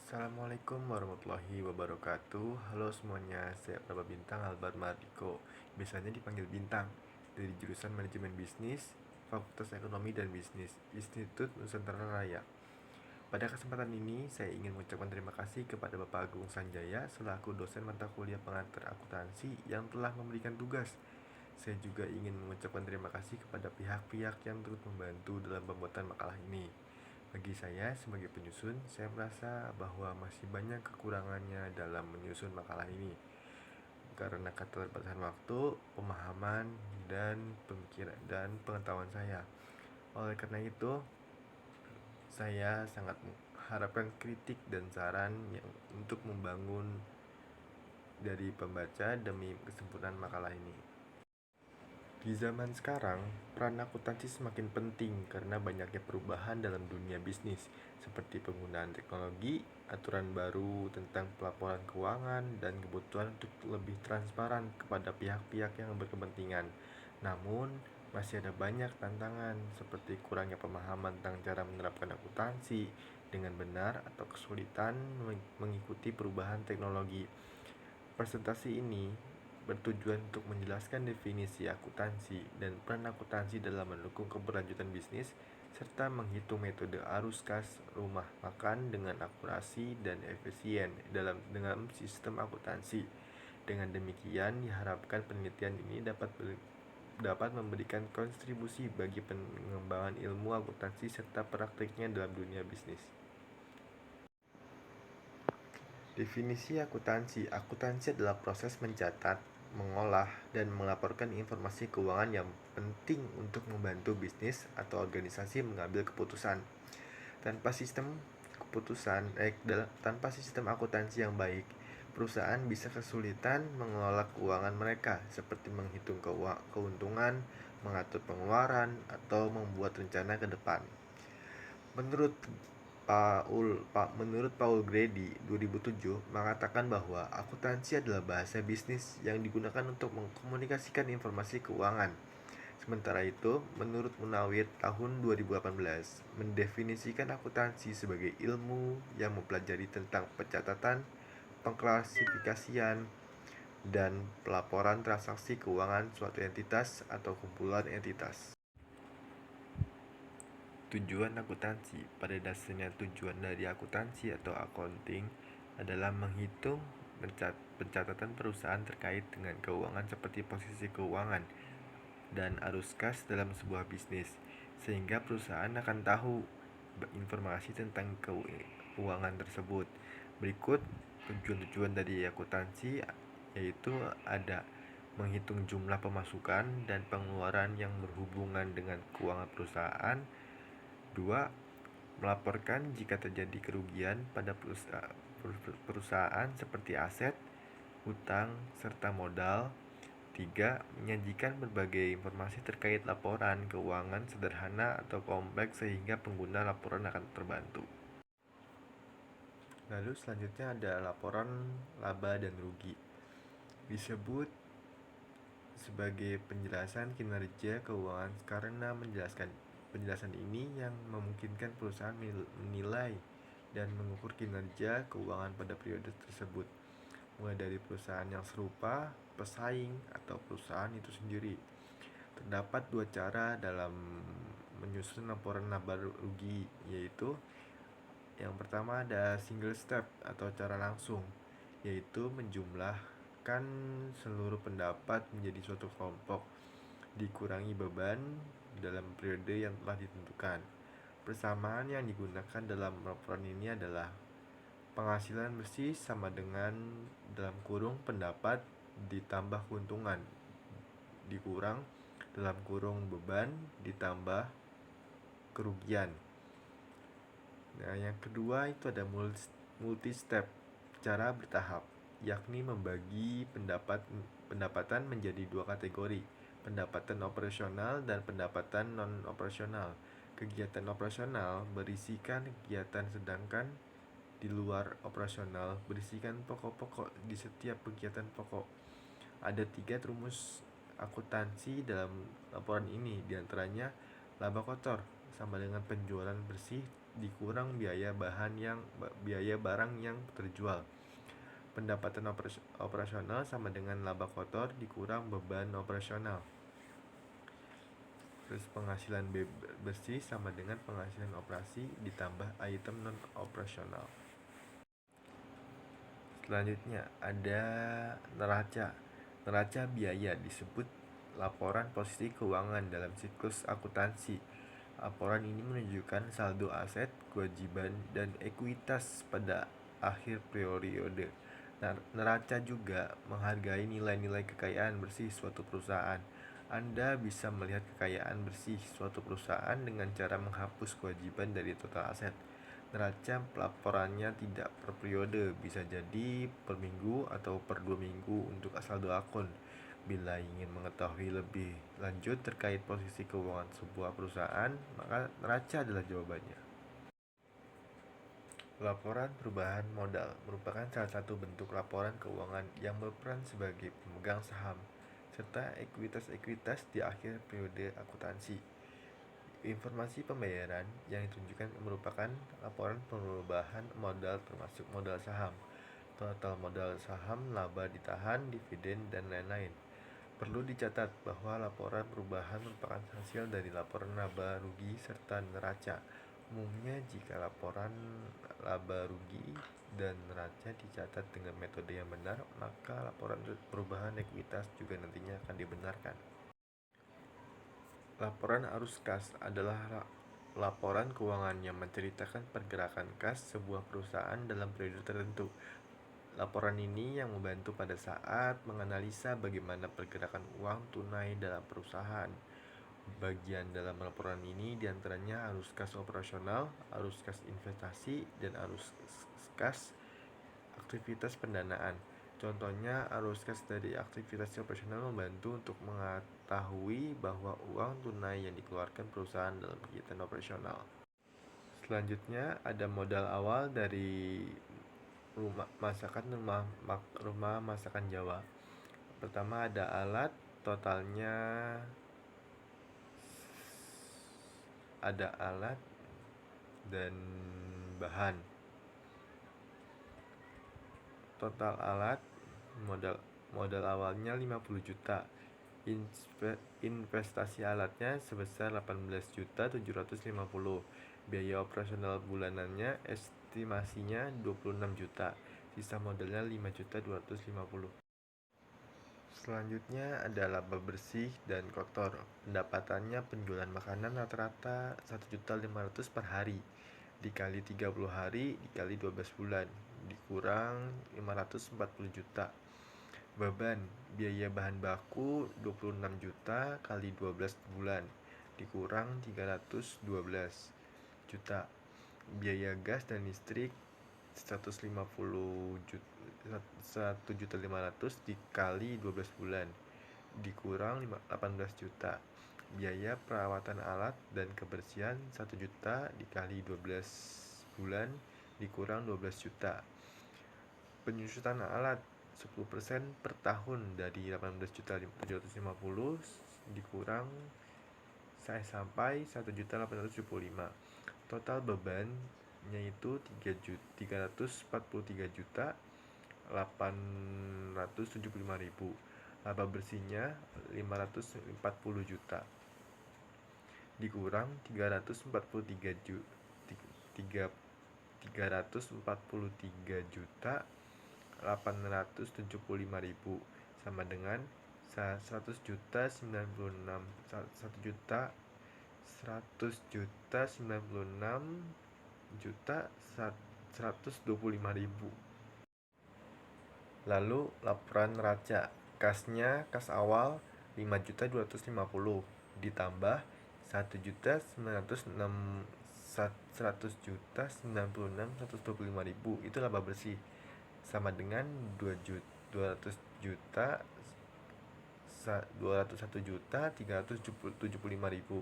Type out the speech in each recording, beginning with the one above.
Assalamualaikum warahmatullahi wabarakatuh. Halo semuanya, saya Praba Bintang Albar Mardiko, biasanya dipanggil Bintang, dari jurusan Manajemen Bisnis, Fakultas Ekonomi dan Bisnis, Institut Nusantara Raya. Pada kesempatan ini, saya ingin mengucapkan terima kasih kepada Bapak Agung Sanjaya selaku dosen mata kuliah pengantar akuntansi yang telah memberikan tugas. Saya juga ingin mengucapkan terima kasih kepada pihak-pihak yang turut membantu dalam pembuatan makalah ini. Bagi saya sebagai penyusun, saya merasa bahwa masih banyak kekurangannya dalam menyusun makalah ini karena keterbatasan waktu, pemahaman, dan pemikiran dan pengetahuan saya. Oleh karena itu, saya sangat mengharapkan kritik dan saran yang untuk membangun dari pembaca demi kesempurnaan makalah ini. Di zaman sekarang, peran akuntansi semakin penting karena banyaknya perubahan dalam dunia bisnis, seperti penggunaan teknologi, aturan baru tentang pelaporan keuangan, dan kebutuhan untuk lebih transparan kepada pihak-pihak yang berkepentingan. Namun, masih ada banyak tantangan seperti kurangnya pemahaman tentang cara menerapkan akuntansi dengan benar atau kesulitan mengikuti perubahan teknologi. Presentasi ini bertujuan untuk menjelaskan definisi akuntansi dan peran akuntansi dalam mendukung keberlanjutan bisnis, serta menghitung metode arus kas rumah makan dengan akurasi dan efisien dengan sistem akuntansi. Dengan demikian, diharapkan penelitian ini dapat memberikan kontribusi bagi pengembangan ilmu akuntansi serta praktiknya dalam dunia bisnis. Definisi akuntansi. Akuntansi adalah proses mencatat, mengolah, dan melaporkan informasi keuangan yang penting untuk membantu bisnis atau organisasi mengambil keputusan. Tanpa sistem tanpa sistem akuntansi yang baik, perusahaan bisa kesulitan mengelola keuangan mereka, seperti menghitung keuntungan, mengatur pengeluaran, atau membuat rencana ke depan. Menurut Menurut Paul Grady 2007 mengatakan bahwa akuntansi adalah bahasa bisnis yang digunakan untuk mengkomunikasikan informasi keuangan. Sementara itu, menurut Munawir tahun 2018 mendefinisikan akuntansi sebagai ilmu yang mempelajari tentang pencatatan, pengklasifikasian, dan pelaporan transaksi keuangan suatu entitas atau kumpulan entitas. Tujuan akuntansi. Pada dasarnya tujuan dari akuntansi atau accounting adalah menghitung pencatatan perusahaan terkait dengan keuangan seperti posisi keuangan dan arus kas dalam sebuah bisnis, sehingga perusahaan akan tahu informasi tentang keuangan tersebut. Berikut tujuan-tujuan dari akuntansi, yaitu ada menghitung jumlah pemasukan dan pengeluaran yang berhubungan dengan keuangan perusahaan. 2. Melaporkan jika terjadi kerugian pada perusahaan seperti aset, hutang, serta modal. 3. Menyajikan berbagai informasi terkait laporan keuangan sederhana atau kompleks sehingga pengguna laporan akan terbantu. Lalu selanjutnya ada laporan laba dan rugi. Disebut sebagai penjelasan kinerja keuangan karena penjelasan ini yang memungkinkan perusahaan menilai dan mengukur kinerja keuangan pada periode tersebut, mulai dari perusahaan yang serupa, pesaing, atau perusahaan itu sendiri. Terdapat dua cara dalam menyusun laporan laba rugi, yaitu yang pertama ada single step atau cara langsung, yaitu menjumlahkan seluruh pendapat menjadi suatu kelompok, dikurangi beban dalam periode yang telah ditentukan. Persamaan yang digunakan dalam laporan ini adalah penghasilan bersih sama dengan dalam kurung pendapat ditambah keuntungan dikurang dalam kurung beban ditambah kerugian. Nah, yang kedua itu ada multi step, cara bertahap, yakni membagi pendapatan menjadi dua kategori, pendapatan operasional dan pendapatan non operasional. Kegiatan operasional berisikan kegiatan, sedangkan di luar operasional berisikan pokok-pokok di setiap kegiatan pokok. Ada 3 rumus akuntansi dalam laporan ini, diantaranya laba kotor sama dengan penjualan bersih dikurang biaya barang yang terjual. Pendapatan operasional sama dengan laba kotor dikurang beban operasional. Terus penghasilan bersih sama dengan penghasilan operasi ditambah item non operasional. Selanjutnya ada neraca. Neraca biaya disebut laporan posisi keuangan dalam siklus akuntansi. Laporan ini menunjukkan saldo aset, kewajiban, dan ekuitas pada akhir periode. Neraca juga menghargai nilai-nilai kekayaan bersih suatu perusahaan. Anda bisa melihat kekayaan bersih suatu perusahaan dengan cara menghapus kewajiban dari total aset. Neraca pelaporannya tidak per periode, bisa jadi per minggu atau per 2 minggu untuk saldo akun. Bila ingin mengetahui lebih lanjut terkait posisi keuangan sebuah perusahaan, maka neraca adalah jawabannya. Laporan perubahan modal merupakan salah satu bentuk laporan keuangan yang berperan sebagai pemegang saham serta ekuitas-ekuitas di akhir periode akuntansi. Informasi pembayaran yang ditunjukkan merupakan laporan perubahan modal termasuk modal saham, total modal saham, laba ditahan, dividen, dan lain-lain. Perlu dicatat bahwa laporan perubahan merupakan hasil dari laporan laba rugi serta neraca. Umumnya jika laporan laba rugi dan neraca dicatat dengan metode yang benar, maka laporan perubahan ekuitas juga nantinya akan dibenarkan. Laporan arus kas adalah laporan keuangan yang menceritakan pergerakan kas sebuah perusahaan dalam periode tertentu. Laporan ini yang membantu pada saat menganalisa bagaimana pergerakan uang tunai dalam perusahaan. Bagian dalam laporan ini diantaranya arus kas operasional, arus kas investasi, dan arus kas aktivitas pendanaan. Contohnya, arus kas dari aktivitas operasional membantu untuk mengetahui bahwa uang tunai yang dikeluarkan perusahaan dalam kegiatan operasional. Selanjutnya ada modal awal dari rumah masakan Jawa. Pertama ada alat, totalnya ada alat dan bahan. Total alat modal awalnya 50 juta. Investasi alatnya sebesar 18.750. Biaya operasional bulanannya estimasinya 26 juta. Sisa modalnya 5.250. Selanjutnya ada laba bersih dan kotor. Pendapatannya penjualan makanan rata-rata 1.500.000 per hari dikali 30 hari dikali 12 bulan dikurang 540 juta. Beban biaya bahan baku 26 juta kali 12 bulan dikurang 312 juta. Biaya gas dan listrik 150 juta, 1.500.000 dikali 12 bulan dikurang 18 juta. Biaya perawatan alat dan kebersihan 1 juta dikali 12 bulan dikurang 12 juta. Penyusutan alat 10% per tahun dari 18.750 dikurang sampai 1.875. Total bebannya itu 343.875.000. Laba bersihnya 540 juta dikurang 343 juta 875.000 sama dengan 100 juta 96 1 juta 100 juta 96 juta 125.000. Lalu laporan neraca. Kasnya kas awal 5.250 ditambah 100 juta 125.000 itu laba bersih sama dengan 200 juta 201 juta 375.000.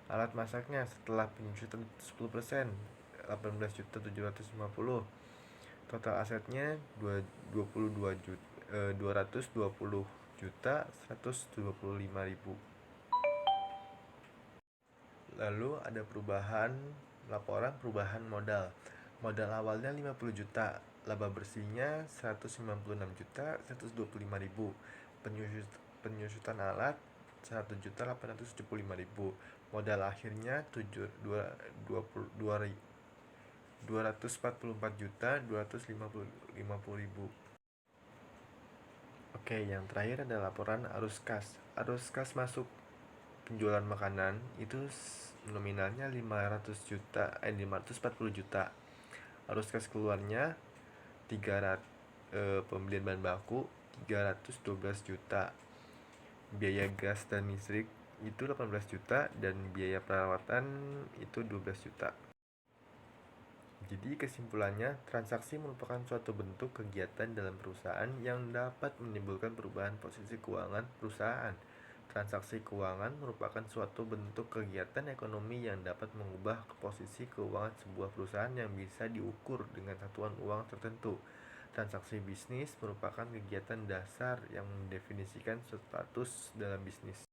Alat masaknya setelah penyusutan 10% 18.750. Total asetnya 220 juta 125.000. Lalu ada perubahan laporan perubahan modal. Modal awalnya 50 juta, laba bersihnya 196 juta 125 ribu. Penyusutan alat 1.875.000. Modal akhirnya 244 juta 250.000. Oke, yang terakhir ada laporan arus kas. Arus kas masuk penjualan makanan itu nominalnya 540 juta. Arus kas keluarnya 300, pembelian bahan baku 312 juta. Biaya gas dan listrik itu 18 juta dan biaya perawatan itu 12 juta. Jadi kesimpulannya, transaksi merupakan suatu bentuk kegiatan dalam perusahaan yang dapat menimbulkan perubahan posisi keuangan perusahaan. Transaksi keuangan merupakan suatu bentuk kegiatan ekonomi yang dapat mengubah posisi keuangan sebuah perusahaan yang bisa diukur dengan satuan uang tertentu. Transaksi bisnis merupakan kegiatan dasar yang mendefinisikan status dalam bisnis.